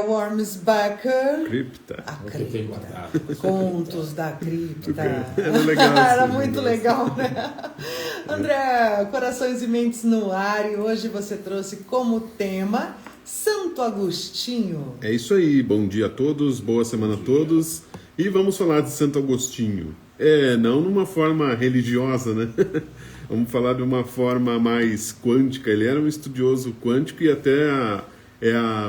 Wormsbacher. Cripta. A cripta. Contos da cripta. Era legal. Era muito legal, né? André, Corações e Mentes no Ar, e hoje você trouxe como tema Santo Agostinho. É isso aí, bom dia a todos, boa semana a todos. E vamos falar de Santo Agostinho. Não numa forma religiosa, né? Vamos falar de uma forma mais quântica. Ele era um estudioso quântico e até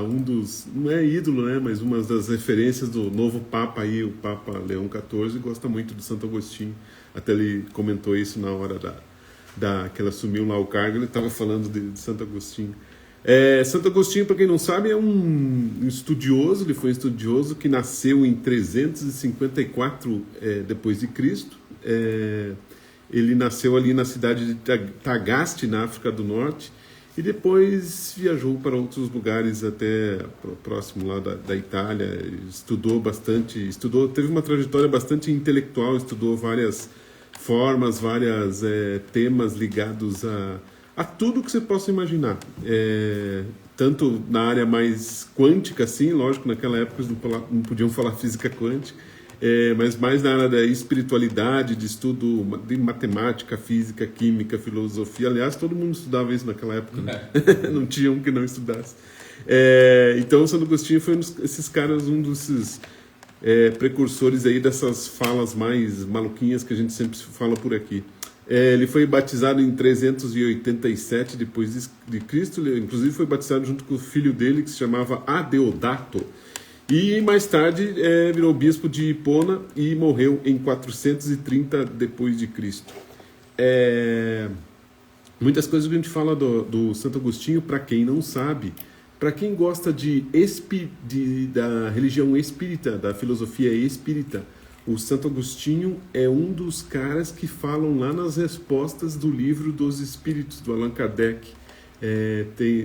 um dos, não é ídolo, né? Mas uma das referências do novo Papa aí, o Papa Leão XIV, gosta muito do Santo Agostinho. Até ele comentou isso na hora que ele assumiu lá o cargo, ele estava falando de Santo Agostinho. Santo Agostinho, para quem não sabe, é um estudioso. Ele foi um estudioso que nasceu em 354 depois de Cristo. Ele nasceu ali na cidade de Tagaste, na África do Norte, e depois viajou para outros lugares até próximo lá da Itália. Estudou bastante, teve uma trajetória bastante intelectual, estudou várias formas, vários temas ligados a tudo que você possa imaginar. Tanto na área mais quântica, assim, lógico, naquela época eles não podiam falar física quântica, mas mais na área da espiritualidade, de estudo de matemática, física, química, filosofia. Aliás, todo mundo estudava isso naquela época, né? Não tinha um que não estudasse. Então, Santo Agostinho foi um desses precursores aí dessas falas mais maluquinhas que a gente sempre fala por aqui. Ele foi batizado em 387 depois de Cristo. Ele, inclusive, foi batizado junto com o filho dele, que se chamava Adeodato. E mais tarde virou bispo de Hipona e morreu em 430 depois de Cristo. Muitas coisas que a gente fala do Santo Agostinho, para quem não sabe, para quem gosta da religião espírita, da filosofia espírita, o Santo Agostinho é um dos caras que falam lá nas respostas do livro dos Espíritos, do Allan Kardec.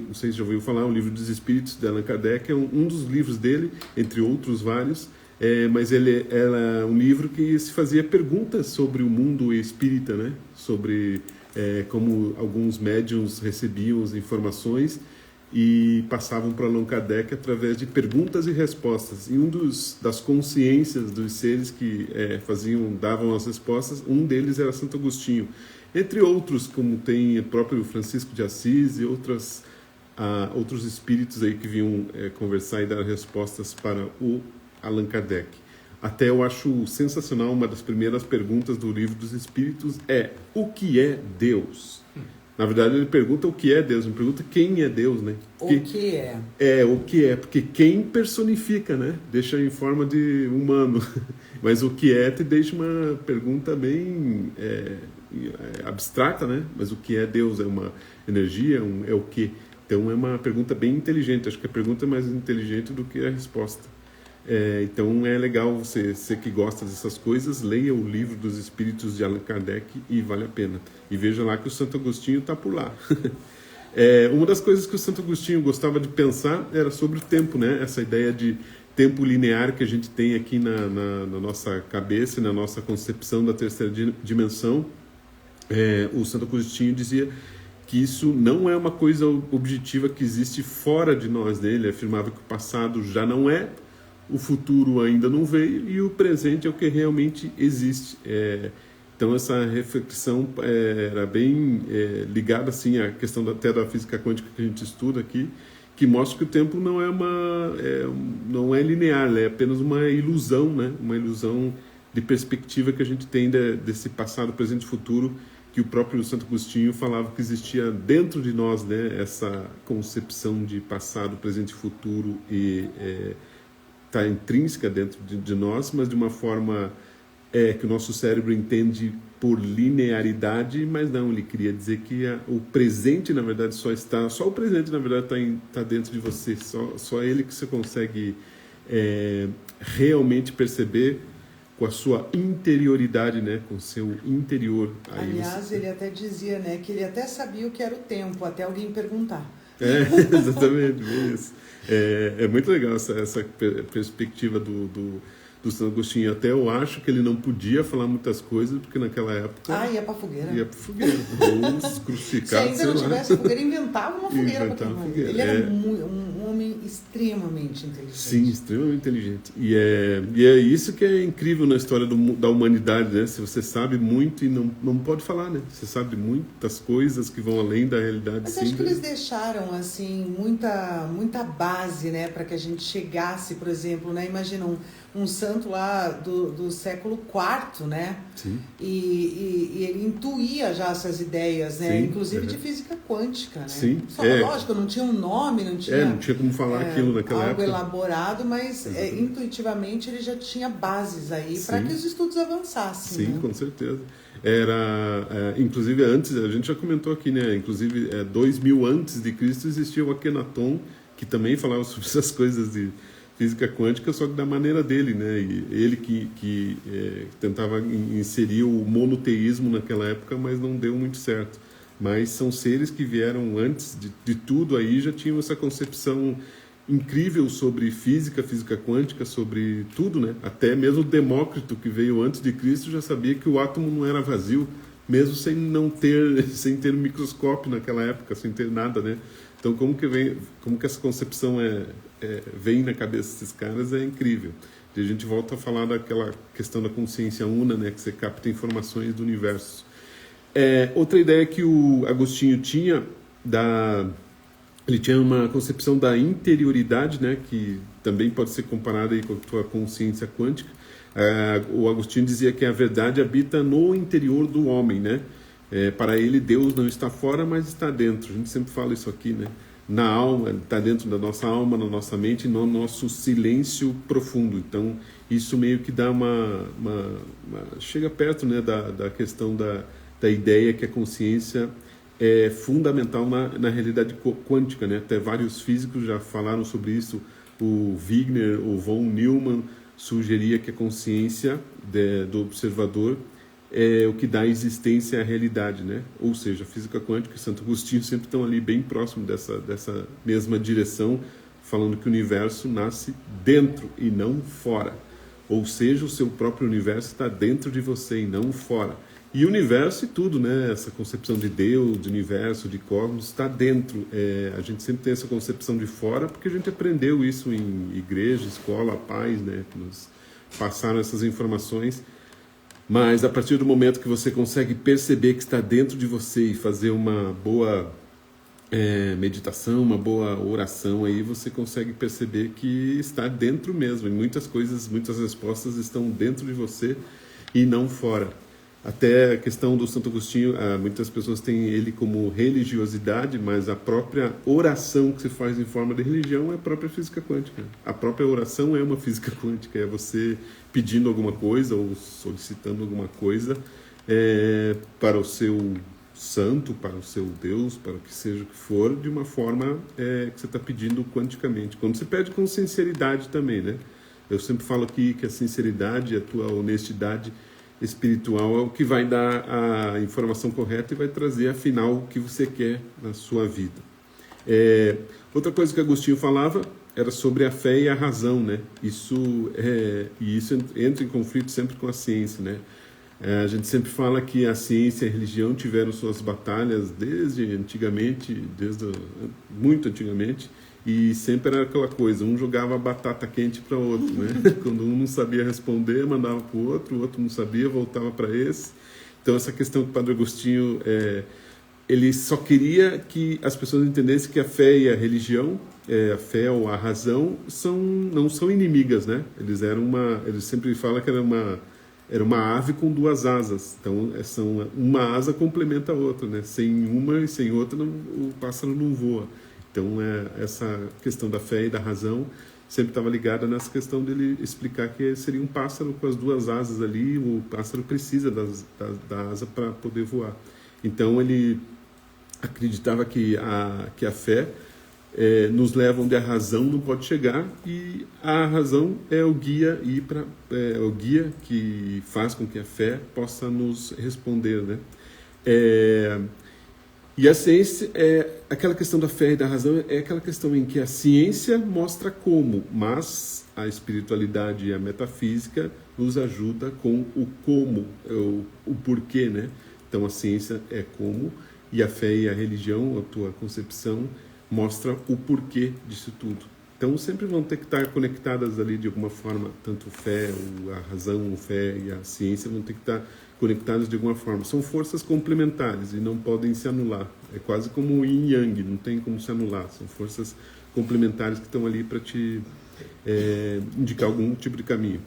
Não sei se já ouviu falar, o livro dos Espíritos de Allan Kardec é um dos livros dele, entre outros vários, mas ele era um livro que se fazia perguntas sobre o mundo espírita, né? Sobre como alguns médiuns recebiam as informações e passavam para Allan Kardec através de perguntas e respostas. E das consciências dos seres que davam as respostas, um deles era Santo Agostinho. Entre outros, como tem o próprio Francisco de Assis e outros espíritos aí que vinham conversar e dar respostas para o Allan Kardec. Até eu acho sensacional, uma das primeiras perguntas do Livro dos Espíritos o que é Deus? Na verdade, ele pergunta o que é Deus, não pergunta quem é Deus, né? Porque, o que é? O que é, porque quem personifica, né? Deixa em forma de humano. Mas o que é te deixa uma pergunta bem abstrata, né? Mas o que é Deus? É uma energia? É o quê? Então é uma pergunta bem inteligente. Acho que a pergunta é mais inteligente do que a resposta. Então é legal você que gosta dessas coisas, leia o Livro dos Espíritos de Allan Kardec e vale a pena. E veja lá que o Santo Agostinho está por lá. Uma das coisas que o Santo Agostinho gostava de pensar era sobre o tempo, né? Essa ideia de tempo linear que a gente tem aqui na nossa cabeça, na nossa concepção da terceira dimensão. O Santo Agostinho dizia que isso não é uma coisa objetiva que existe fora de nós, né? Ele afirmava que o passado já não é, o futuro ainda não veio e o presente é o que realmente existe. Então essa reflexão era bem ligada assim à questão até da física quântica que a gente estuda aqui, que mostra que o tempo não é linear, é apenas uma ilusão, né? Uma ilusão de perspectiva que a gente tem desse passado, presente e futuro, que o próprio Santo Agostinho falava que existia dentro de nós, né? Essa concepção de passado, presente e futuro está intrínseca dentro de nós, mas de uma forma que o nosso cérebro entende por linearidade, mas não, ele queria dizer que o presente, na verdade, só o presente, na verdade, está dentro de você, só ele que você consegue realmente perceber com a sua interioridade, né, com o seu interior. Aliás, ele até dizia, né, que ele até sabia o que era o tempo, até alguém perguntar. Exatamente, isso. É muito legal essa perspectiva do Santo Agostinho. Até eu acho que ele não podia falar muitas coisas, porque naquela época... ia pra fogueira. Ia pra fogueira. Ou crucificado, se ainda não tivesse fogueira, inventava uma fogueira. Ele era um um homem extremamente inteligente. Sim, extremamente inteligente. E é isso que é incrível na história da humanidade, né? Se você sabe muito e não pode falar, né? Você sabe muitas coisas que vão além da realidade. Mas acho que eles deixaram, assim, muita base, né? Para que a gente chegasse, por exemplo, né? Imagina um santo lá do século IV, né? Sim. E ele intuía já essas ideias, né? Sim, inclusive de física quântica, né? Sim. Só, lógico, não tinha um nome, não tinha como falar aquilo naquela algo época. elaborado, mas intuitivamente ele já tinha bases aí para que os estudos avançassem. Sim, né? com certeza. Inclusive antes, a gente já comentou aqui, né? Inclusive 2000 antes de Cristo existia o Akhenaton, que também falava sobre essas coisas de física quântica, só que da maneira dele, né? E ele que tentava inserir o monoteísmo naquela época, mas não deu muito certo. Mas são seres que vieram antes de tudo aí, já tinham essa concepção incrível sobre física quântica, sobre tudo, né? Até mesmo Demócrito, que veio antes de Cristo, já sabia que o átomo não era vazio, mesmo sem ter um microscópio naquela época, sem ter nada, né? Então, como que essa concepção vem na cabeça desses caras é incrível. E a gente volta a falar daquela questão da consciência una, né? Que você capta informações do universo. Outra ideia que o Agostinho tinha ele tinha uma concepção da interioridade, né, que também pode ser comparada aí com a tua consciência quântica. O Agostinho dizia que a verdade habita no interior do homem, né? Para ele, Deus não está fora, mas está dentro. A gente sempre fala isso aqui, né? Na alma, está dentro da nossa alma, na nossa mente, no nosso silêncio profundo. Então, isso meio que dá chega perto, né, da questão da ideia que a consciência é fundamental na realidade quântica, né? Até vários físicos já falaram sobre isso. O Wigner, o von Neumann sugeria que a consciência do observador é o que dá existência à realidade, né? Ou seja, a física quântica e Santo Agostinho sempre estão ali bem próximo dessa mesma direção, falando que o universo nasce dentro e não fora. Ou seja, o seu próprio universo está dentro de você e não fora. E o universo e tudo, né? Essa concepção de Deus, de universo, de cosmos, está dentro. A gente sempre tem essa concepção de fora porque a gente aprendeu isso em igreja, escola, pais, né? Que nos passaram essas informações. Mas a partir do momento que você consegue perceber que está dentro de você e fazer uma boa meditação, uma boa oração, aí você consegue perceber que está dentro mesmo. E muitas respostas estão dentro de você e não fora. Até a questão do Santo Agostinho, muitas pessoas têm ele como religiosidade, mas a própria oração que se faz em forma de religião é a própria física quântica. A própria oração é uma física quântica, é você pedindo alguma coisa ou solicitando alguma coisa para o seu santo, para o seu Deus, para o que seja o que for, de uma forma que você está pedindo quanticamente. Quando você pede com sinceridade também, né? Eu sempre falo aqui que a sinceridade, a tua honestidade espiritual é o que vai dar a informação correta e vai trazer afinal o que você quer na sua vida. Outra coisa que Agostinho falava era sobre a fé e a razão, né? Isso entra em conflito sempre com a ciência, né? A gente sempre fala que a ciência e a religião tiveram suas batalhas desde muito antigamente, e sempre era aquela coisa, um jogava batata quente para o outro, né? Quando um não sabia responder, mandava para o outro não sabia, voltava para esse. Então essa questão do Padre Agostinho, ele só queria que as pessoas entendessem que a fé e a religião, a fé ou a razão, não são inimigas, né? Eles sempre falam que era uma ave com duas asas. Então, uma asa complementa a outra, né? Sem uma e sem outra, o pássaro não voa. Então, essa questão da fé e da razão sempre estava ligada nessa questão dele explicar que seria um pássaro com as duas asas ali, o pássaro precisa da asa para poder voar. Então, ele acreditava que a fé nos leva onde a razão não pode chegar, e a razão é o guia o guia que faz com que a fé possa nos responder, né? E a ciência, aquela questão da fé e da razão, é aquela questão em que a ciência mostra como, mas a espiritualidade e a metafísica nos ajuda com o como, o porquê, né? Então a ciência é como, e a fé e a religião, a tua concepção, mostra o porquê disso tudo. Então sempre vão ter que estar conectadas ali de alguma forma, tanto fé, a razão, a fé e a ciência vão ter que estar conectadas de alguma forma. São forças complementares e não podem se anular. É quase como o yin e yang, não tem como se anular. São forças complementares que estão ali para te indicar algum tipo de caminho.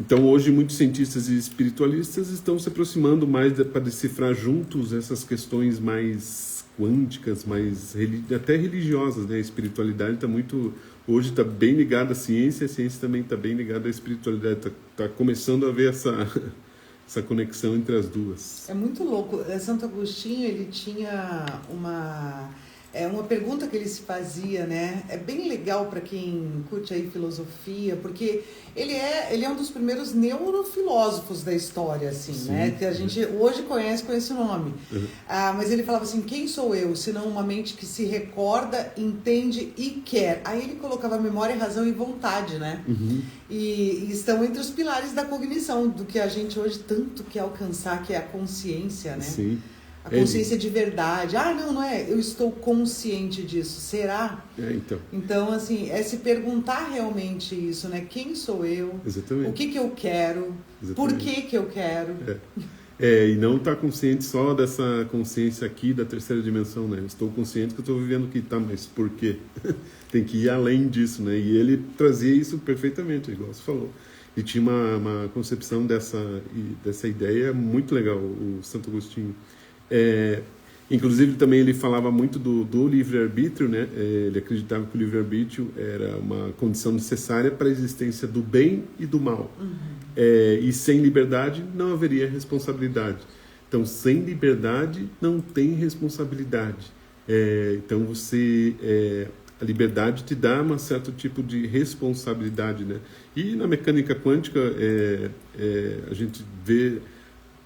Então hoje muitos cientistas e espiritualistas estão se aproximando mais para decifrar juntos essas questões mais quânticas, mais até religiosas, né? A espiritualidade hoje está bem ligada à ciência, a ciência também está bem ligada à espiritualidade, está começando a ver essa conexão entre as duas. É muito louco. Santo Agostinho, ele tinha uma pergunta que ele se fazia, né? É bem legal para quem curte aí filosofia, porque ele é um dos primeiros neurofilósofos da história, assim, sim, né? Que a gente hoje conhece com esse nome. Uhum. Mas ele falava assim, quem sou eu, senão uma mente que se recorda, entende e quer. Aí ele colocava memória, razão e vontade, né? Uhum. E estão entre os pilares da cognição, do que a gente hoje tanto quer alcançar, que é a consciência, né? Sim. A consciência de verdade. Não é. Eu estou consciente disso. Será? Então. Então, assim, é se perguntar realmente isso, né? Quem sou eu? Exatamente. O que eu quero? Exatamente. Por que eu quero? E não estar consciente só dessa consciência aqui da terceira dimensão, né? Eu estou consciente que eu estou vivendo aqui, tá? Mas por quê? Tem que ir além disso, né? E ele trazia isso perfeitamente, igual você falou. E tinha uma concepção dessa ideia muito legal, o Santo Agostinho. Inclusive também ele falava muito do livre-arbítrio, né? Ele acreditava que o livre-arbítrio era uma condição necessária para a existência do bem e do mal. Uhum. E sem liberdade não haveria responsabilidade. Então, sem liberdade não tem responsabilidade. Então, a liberdade te dá um certo tipo de responsabilidade, né? E na mecânica quântica a gente vê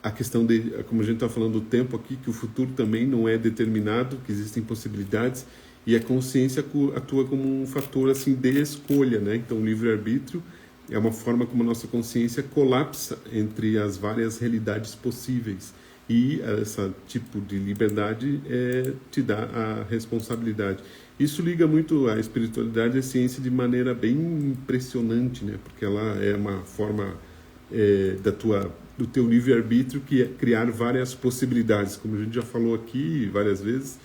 a questão como a gente está falando do tempo aqui, que o futuro também não é determinado, que existem possibilidades, e a consciência atua como um fator assim de escolha, né? Então o livre-arbítrio é uma forma como a nossa consciência colapsa entre as várias realidades possíveis, e esse tipo de liberdade te dá a responsabilidade. Isso liga muito a espiritualidade e a ciência de maneira bem impressionante, né? Porque ela é uma forma do teu livre-arbítrio, que é criar várias possibilidades. Como a gente já falou aqui várias vezes,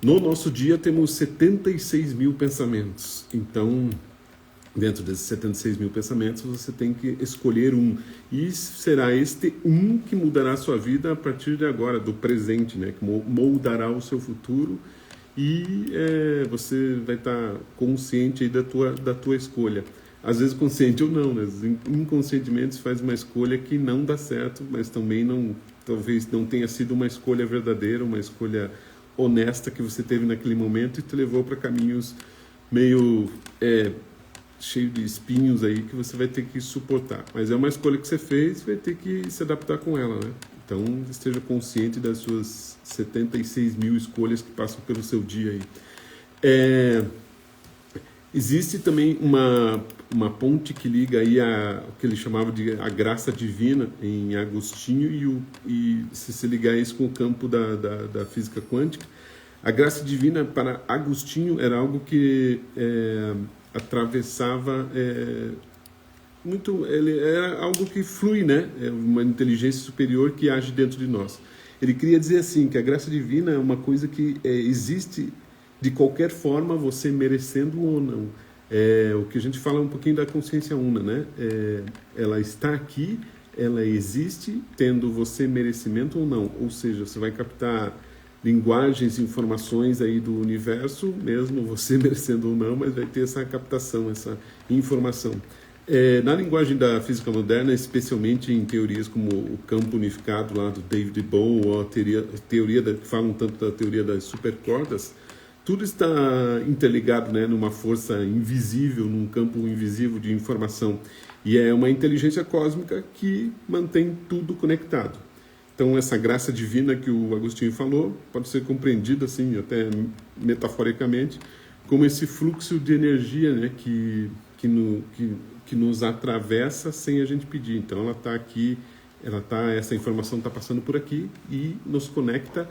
no nosso dia temos 76 mil pensamentos. Então, dentro desses 76 mil pensamentos, você tem que escolher um. E será este um que mudará a sua vida a partir de agora, do presente, né? Que moldará o seu futuro, e você vai estar consciente aí da tua escolha. Às vezes consciente ou não, né? Inconscientemente você faz uma escolha que não dá certo, mas também talvez não tenha sido uma escolha verdadeira, uma escolha honesta que você teve naquele momento e te levou para caminhos meio cheio de espinhos aí que você vai ter que suportar. Mas é uma escolha que você fez, vai ter que se adaptar com ela, né? Então esteja consciente das suas 76 mil escolhas que passam pelo seu dia aí. Existe também uma ponte que liga aí o que ele chamava de a graça divina em Agostinho e se ligar isso com o campo da física quântica. A graça divina para Agostinho era algo que atravessava ele era algo que flui, né? É uma inteligência superior que age dentro de nós. Ele queria dizer assim, que a graça divina é uma coisa que existe de qualquer forma, você merecendo ou não. O que a gente fala um pouquinho da consciência una, né? Ela está aqui, ela existe, tendo você merecimento ou não. Ou seja, você vai captar linguagens, informações aí do universo, mesmo você merecendo ou não, mas vai ter essa captação, essa informação. Na linguagem da física moderna, especialmente em teorias como o campo unificado lá do David Bohm, ou a teoria que falam tanto da teoria das supercordas, tudo está interligado, né, numa força invisível, num campo invisível de informação. E é uma inteligência cósmica que mantém tudo conectado. Então, essa graça divina que o Agostinho falou pode ser compreendida, assim, até metaforicamente, como esse fluxo de energia, né, que nos atravessa sem a gente pedir. Então, ela está aqui, essa informação está passando por aqui e nos conecta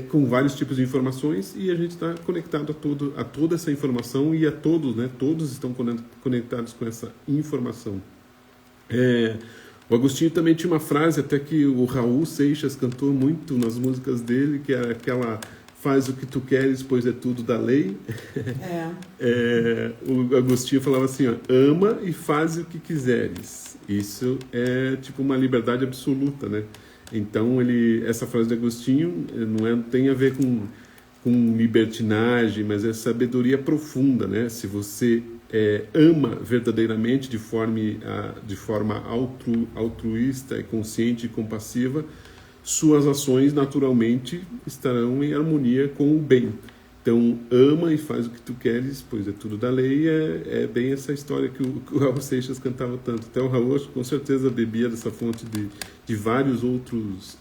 com vários tipos de informações, e a gente está conectado a toda essa informação e a todos, né? Todos estão conectados com essa informação. O Agostinho também tinha uma frase até que o Raul Seixas cantou muito nas músicas dele, que era aquela: faz o que tu queres, pois é tudo da lei. O Agostinho falava assim, ó, ama e faz o que quiseres. Isso é tipo uma liberdade absoluta, né? Então, essa frase de Agostinho não tem a ver com libertinagem, mas é sabedoria profunda, né? Se você ama verdadeiramente de forma altruísta, consciente e compassiva, suas ações naturalmente estarão em harmonia com o bem. Então, ama e faz o que tu queres, pois é tudo da lei. É bem essa história que o Raul Seixas cantava tanto. Até o Raul, com certeza, bebia dessa fonte de vários outros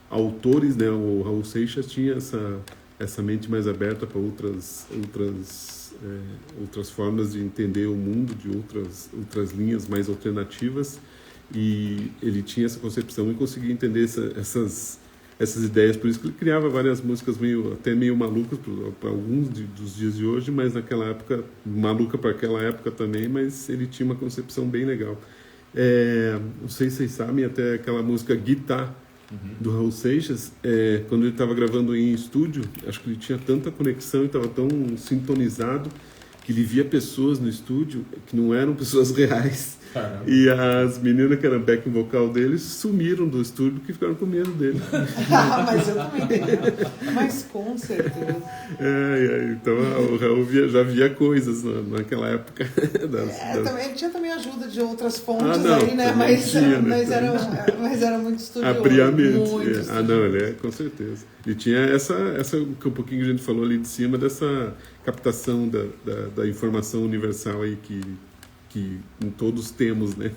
autores, né? O Raul Seixas tinha essa mente mais aberta para outras formas de entender o mundo, de outras linhas mais alternativas, e ele tinha essa concepção e conseguia entender essas ideias, por isso que ele criava várias músicas até meio malucas para alguns dos dias de hoje, mas naquela época, maluca para aquela época também, mas ele tinha uma concepção bem legal. Não sei se vocês sabem, até aquela música Guitar, do Raul Seixas, quando ele estava gravando em estúdio, acho que ele tinha tanta conexão e estava tão sintonizado que ele via pessoas no estúdio que não eram pessoas reais. Caramba. E as meninas que eram backing vocal dele sumiram do estúdio que ficaram com medo dele. Mas eu também. Mas com certeza. Então o Raul já via coisas naquela época. Também, tinha também ajuda de outras fontes aí, né? Mas era muito estudioso. Abria a mente. Ele com certeza. E tinha essa que um pouquinho a gente falou ali de cima, dessa captação da informação universal aí que todos temos, né?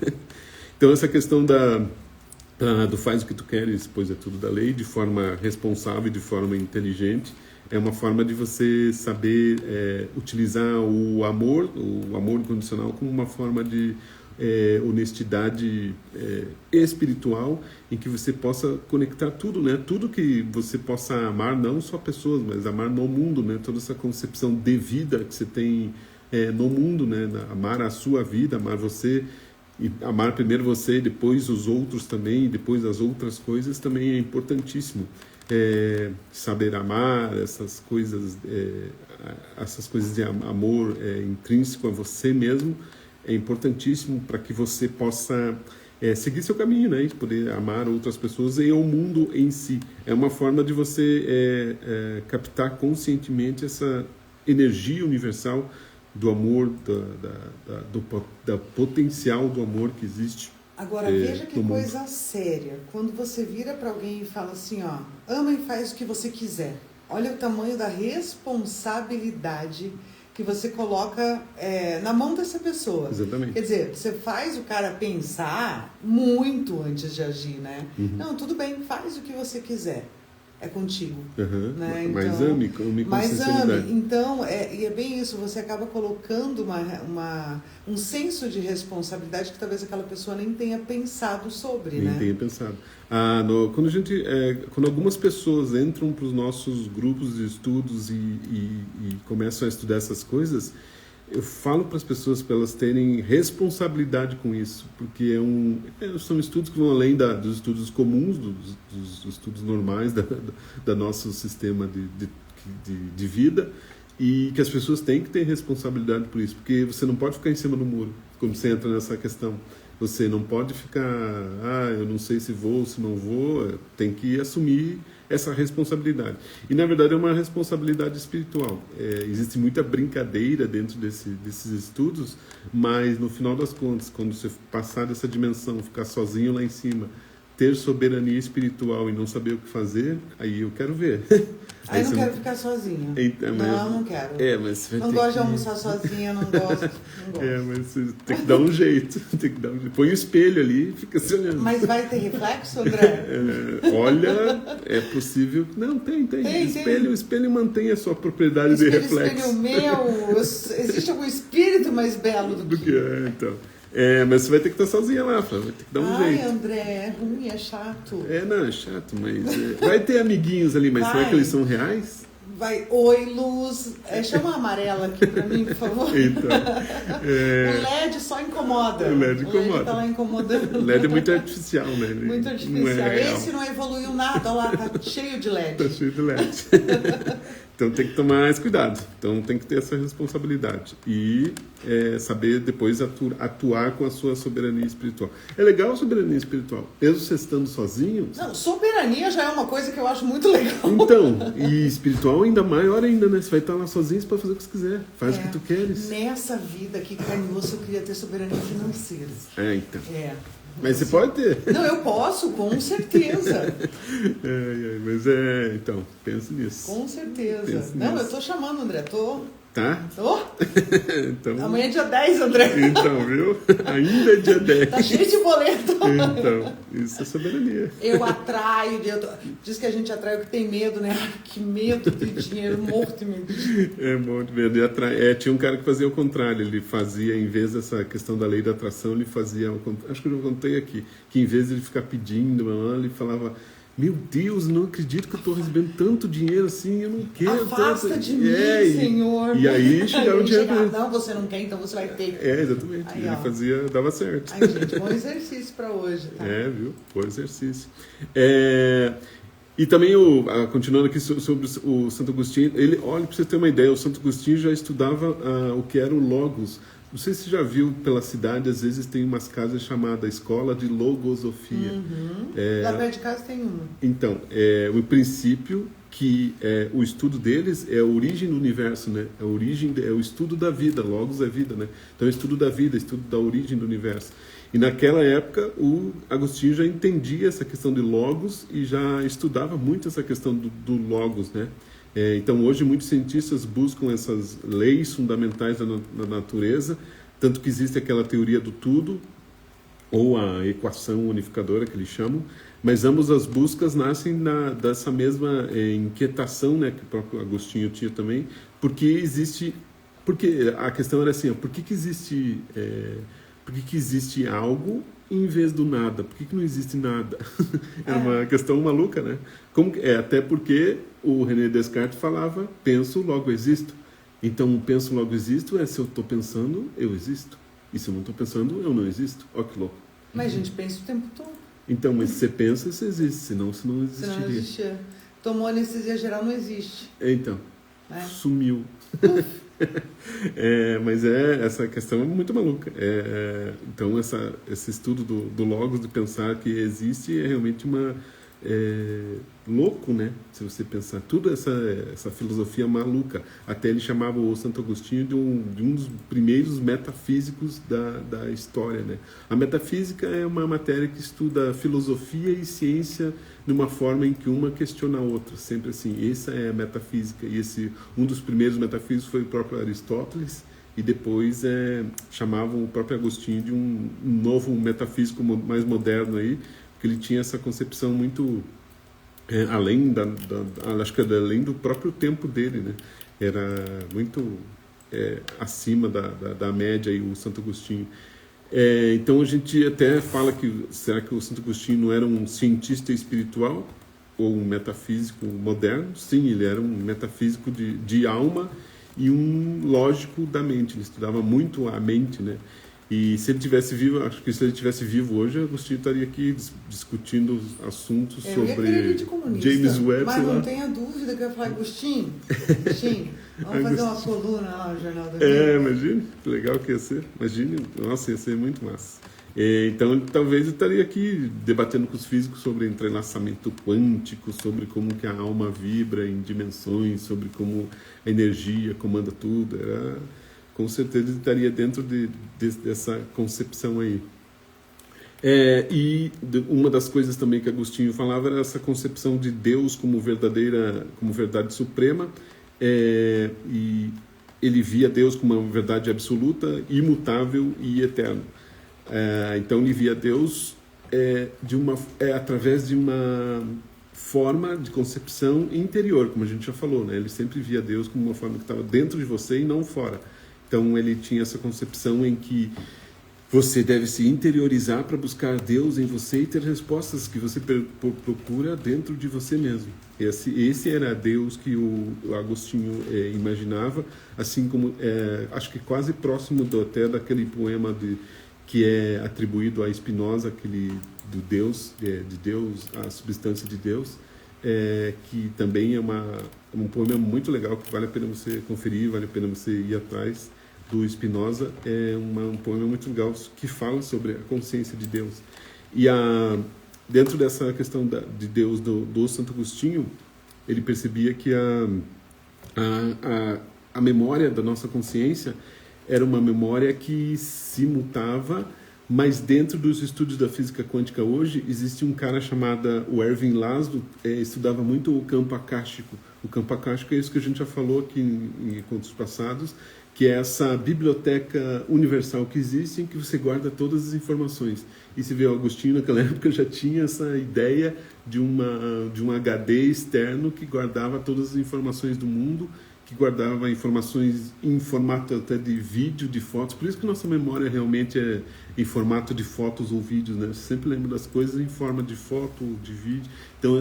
Então essa questão do faz o que tu queres, pois é tudo da lei, de forma responsável, de forma inteligente, é uma forma de você saber utilizar o amor incondicional como uma forma de honestidade espiritual, em que você possa conectar tudo, né? Tudo que você possa amar, não só pessoas, mas amar no mundo, né? Toda essa concepção de vida que você tem no mundo, né? Amar a sua vida, amar você, e amar primeiro você, depois os outros também, depois as outras coisas também é importantíssimo. Saber amar, essas coisas de amor intrínseco a você mesmo, é importantíssimo para que você possa seguir seu caminho, né? E poder amar outras pessoas e o mundo em si. É uma forma de você captar conscientemente essa energia universal do amor, da potencial do amor que existe. Agora, veja que coisa séria. Quando você vira para alguém e fala assim, ó, ama e faz o que você quiser. Olha o tamanho da responsabilidade que você coloca na mão dessa pessoa. Exatamente. Quer dizer, você faz o cara pensar muito antes de agir, né? Não, tudo bem, faz o que você quiser. É contigo. Né? Então, mas ame com sinceridade. Então, e é bem isso, você acaba colocando um senso de responsabilidade que talvez aquela pessoa nem tenha pensado sobre, nem tenha pensado. Quando algumas pessoas entram para os nossos grupos de estudos e começam a estudar essas coisas, eu falo para as pessoas para elas terem responsabilidade com isso, porque são estudos que vão além dos estudos comuns, dos estudos normais da nosso sistema de vida, e que as pessoas têm que ter responsabilidade por isso, porque você não pode ficar em cima do muro, como você entra nessa questão. Você não pode ficar, eu não sei se vou, se não vou, tem que assumir essa responsabilidade. E, na verdade, é uma responsabilidade espiritual. Existe muita brincadeira dentro desses estudos, mas, no final das contas, quando você passar dessa dimensão, ficar sozinho lá em cima, ter soberania espiritual e não saber o que fazer, aí eu quero ver. Aí não quero ficar sozinha. Não quero. Não gosto de almoçar sozinha, não gosto. Mas você tem que dar um jeito. Põe o espelho ali e fica se olhando. Mas vai ter reflexo, André? Olha, é possível. Não, tem. O espelho mantém a sua propriedade de reflexo. Espelho meu, existe algum espírito mais belo do que então. Mas você vai ter que estar sozinha lá, Flávia, vai ter que dar um jeito. Ai, André, é ruim, é chato. Não, é chato, mas vai ter amiguinhos ali, mas será que eles são reais? Vai, oi, Luz. Chama a amarela aqui pra mim, por favor. Então, O LED só incomoda. O LED incomoda. O LED tá lá incomodando. O LED é muito artificial, né? Muito artificial. Esse não evoluiu nada, olha lá, tá cheio de LED. Tá cheio de LED. Então tem que tomar mais cuidado. Então tem que ter essa responsabilidade. E saber depois atuar com a sua soberania espiritual. É legal a soberania espiritual. Mesmo você estando sozinho... Não, soberania já é uma coisa que eu acho muito legal. Então, e espiritual ainda maior ainda, né? Você vai estar lá sozinho, você pode fazer o que você quiser. Faz o que tu queres. Nessa vida aqui, carne e osso, eu queria ter soberania financeira. Então. Mas você pode ter. Não, eu posso, com certeza. Mas então, pense nisso. Com certeza. Pense não, nisso. eu tô chamando, André, Tá? Então, amanhã é dia 10, André. Então, viu? Ainda é dia 10. Tá cheio de boleto. Então, isso é soberania. Eu atraio, diz que a gente atrai o que tem medo, né? Ai, que medo de dinheiro, morto de medo. É morto de medo. Tinha um cara que fazia o contrário, ele fazia, em vez dessa questão da lei da atração, ele fazia, acho que eu já contei aqui, que em vez de ele ficar pedindo, ele falava... Meu Deus, não acredito que eu estou recebendo tanto dinheiro assim, eu não quero. Afasta de mim, Senhor. E aí chegava o dinheiro. Não, você não quer, então você vai ter. Exatamente. Aí, ele fazia, dava certo. Ai, gente, bom exercício para hoje. Tá? Viu? Bom exercício. E também, continuando aqui sobre o Santo Agostinho, olha, para você ter uma ideia, o Santo Agostinho já estudava o que era o Logos. Não sei se você já viu pela cidade, às vezes tem umas casas chamadas Escola de Logosofia. Lá perto de casa tem uma. Então, o princípio que o estudo deles é a origem do universo, né? É o estudo da vida, Logos é vida, né? Então, é o estudo da vida, estudo da origem do universo. E naquela época, o Agostinho já entendia essa questão de Logos e já estudava muito essa questão do Logos, né? Então, hoje, muitos cientistas buscam essas leis fundamentais da natureza, tanto que existe aquela teoria do tudo, ou a equação unificadora, que eles chamam, mas ambas as buscas nascem dessa mesma inquietação, né, que o próprio Agostinho tinha também, porque a questão era assim, por que existe algo em vez do nada? Por que não existe nada? Era uma questão maluca, né? Até porque o René Descartes falava, penso, logo existo. Então, penso, logo existo se eu estou pensando, eu existo. E se eu não estou pensando, eu não existo. Olha que louco. Mas a gente pensa o tempo todo. Então, mas se você pensa, você existe. Senão, você não existiria. Se não existia. Tomou anestesia geral, não existe. Então, sumiu. Mas essa questão é muito maluca. Então, esse estudo do Logos, de pensar que existe, é realmente louco, né? Se você pensar, tudo essa filosofia maluca. Até ele chamava o Santo Agostinho de um dos primeiros metafísicos da história, né? A metafísica é uma matéria que estuda filosofia e ciência de uma forma em que uma questiona a outra, sempre assim. Essa é a metafísica, e um dos primeiros metafísicos foi o próprio Aristóteles, e depois chamavam o próprio Agostinho de um novo metafísico mais moderno aí, porque ele tinha essa concepção muito além acho que além do próprio tempo dele, né? Era muito acima da média aí, o Santo Agostinho. Então a gente até fala que será que o Santo Agostinho não era um cientista espiritual ou um metafísico moderno? Sim, ele era um metafísico de alma e um lógico da mente. Ele estudava muito a mente, né? E se ele tivesse vivo, acho que se ele tivesse vivo hoje, Agostinho estaria aqui discutindo assuntos sobre James Webb. Mas não tenha dúvida que eu ia falar, Agostinho, vamos fazer uma coluna lá no Jornal da Vida. Imagine, que legal que ia ser. Imagine, nossa, ia ser muito massa. Então, talvez eu estaria aqui debatendo com os físicos sobre entrelaçamento quântico, sobre como que a alma vibra em dimensões, sobre como a energia comanda tudo. Com certeza ele estaria dentro dessa concepção aí. E uma das coisas também que Agostinho falava era essa concepção de Deus como verdade suprema, e ele via Deus como uma verdade absoluta, imutável e eterna. Então ele via Deus através de uma forma de concepção interior, como a gente já falou, né? Ele sempre via Deus como uma forma que estava dentro de você e não fora. Então ele tinha essa concepção em que Você deve se interiorizar para buscar Deus em você e ter respostas que você procura dentro de você mesmo. Esse era Deus que o Agostinho imaginava, assim como, acho que quase próximo até daquele poema que é atribuído a Spinoza, aquele do Deus, de Deus, a substância de Deus, que também é um poema muito legal, que vale a pena você conferir, vale a pena você ir atrás, do Spinoza. É um poema muito legal que fala sobre a consciência de Deus. E dentro dessa questão de Deus do Santo Agostinho, ele percebia que a memória da nossa consciência era uma memória que se mutava, mas dentro dos estudos da física quântica hoje, existe um cara chamado Erwin Laszlo, estudava muito o campo acástico. O campo acástico é isso que a gente já falou aqui em encontros passados, que é essa biblioteca universal que existe, em que você guarda todas as informações. E se vê o Agostinho naquela época já tinha essa ideia de um HD externo que guardava todas as informações do mundo, que guardava informações em formato até de vídeo, de fotos. Por isso que nossa memória realmente é em formato de fotos ou vídeos, né? Você sempre lembra das coisas em forma de foto ou de vídeo. Então,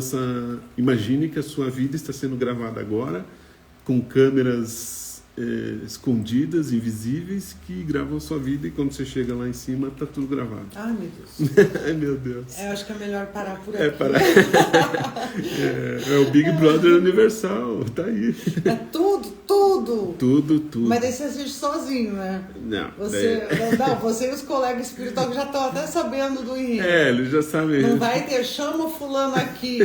imagine que a sua vida está sendo gravada agora com câmeras escondidas, invisíveis, que gravam a sua vida, e quando você chega lá em cima, tá tudo gravado. Ai, meu Deus. Ai, meu Deus. Eu acho que é melhor parar por aqui. É o Big Brother Universal, tá aí. É tudo. Tudo. Mas daí você assiste sozinho, né? Não. Você e os colegas espirituais que já estão até sabendo do enredo. Eles já sabem. Não vai ter, chama o fulano aqui.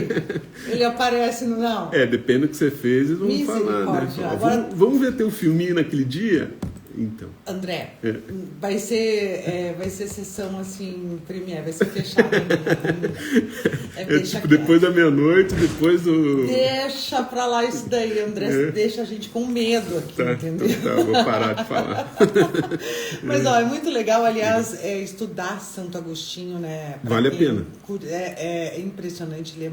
Ele aparece, não. Depende do que você fez, eles vão falar, né? Agora, vamos ver teu filminho naquele dia? Então. André, vai ser sessão assim, premiere, vai ser fechado. Depois da meia-noite, depois do... Deixa pra lá isso daí, André, deixa a gente com medo aqui, entendeu? Então tá, vou parar de falar. Mas, é muito legal, aliás, estudar Santo Agostinho, né? Vale a pena. É impressionante, ele é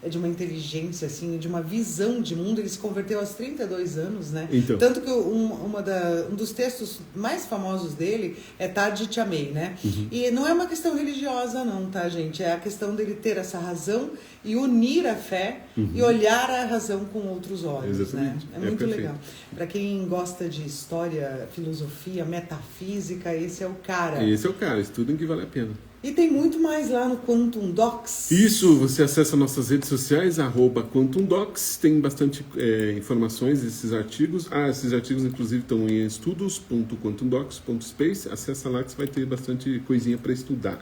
de uma inteligência, assim, de uma visão de mundo. Ele se converteu aos 32 anos, né? Então. Tanto que um dos textos mais famosos dele é Tarde Te Amei, né? Uhum. E não é uma questão religiosa, não, tá, gente? É a questão dele ter essa razão e unir a fé e olhar a razão com outros olhos, exatamente, né? É muito perfeito. legal. Para quem gosta de história, filosofia, metafísica, esse é o cara. Esse é o cara, estudem que vale a pena. E tem muito mais lá no Quantum Docs. Isso, você acessa nossas redes sociais, @QuantumDocs, tem bastante informações desses artigos. Esses artigos inclusive estão em estudos.quantumdocs.space. Acessa lá que você vai ter bastante coisinha para estudar.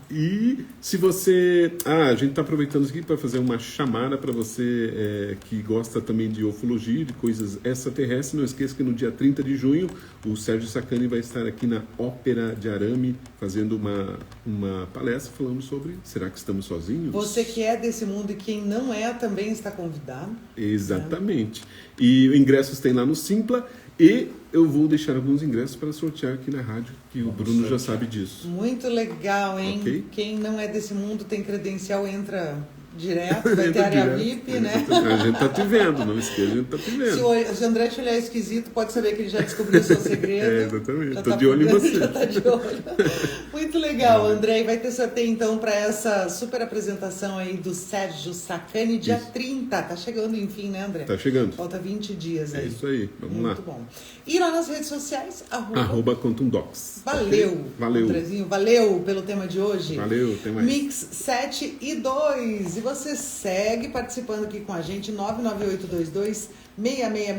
E se você... a gente está aproveitando aqui para fazer uma chamada para você que gosta também de ufologia, de coisas extraterrestres. Não esqueça que no dia 30 de junho o Sérgio Sacani vai estar aqui na Ópera de Arame fazendo uma palestra falando sobre será que estamos sozinhos? Você que é desse mundo e quem não é também está convidado. Exatamente. E ingressos tem lá no Simpla, e eu vou deixar alguns ingressos para sortear aqui na rádio, que o Bruno já sabe disso. Muito legal, hein? Okay. Quem não é desse mundo tem credencial, entra direto, vai ter área VIP, né? A gente tá te vendo, não esqueça, a gente tá te vendo. Se o André te olhar esquisito, pode saber que ele já descobriu o seu segredo. Exatamente, já tô de olho em você. Já tá de olho. Muito legal, André. E vai ter sorteio, então, para essa super apresentação aí do Sérgio Sacani, dia 30. Tá chegando, enfim, né, André? Tá chegando. Falta 20 dias aí. É isso aí, vamos lá. Muito bom. E lá nas redes sociais, @QuantumDocs. Valeu, Okay? Valeu. Andrezinho. Valeu pelo tema de hoje. Valeu, até mais. Mix 7 e 2. E você segue participando aqui com a gente, 99822 6666.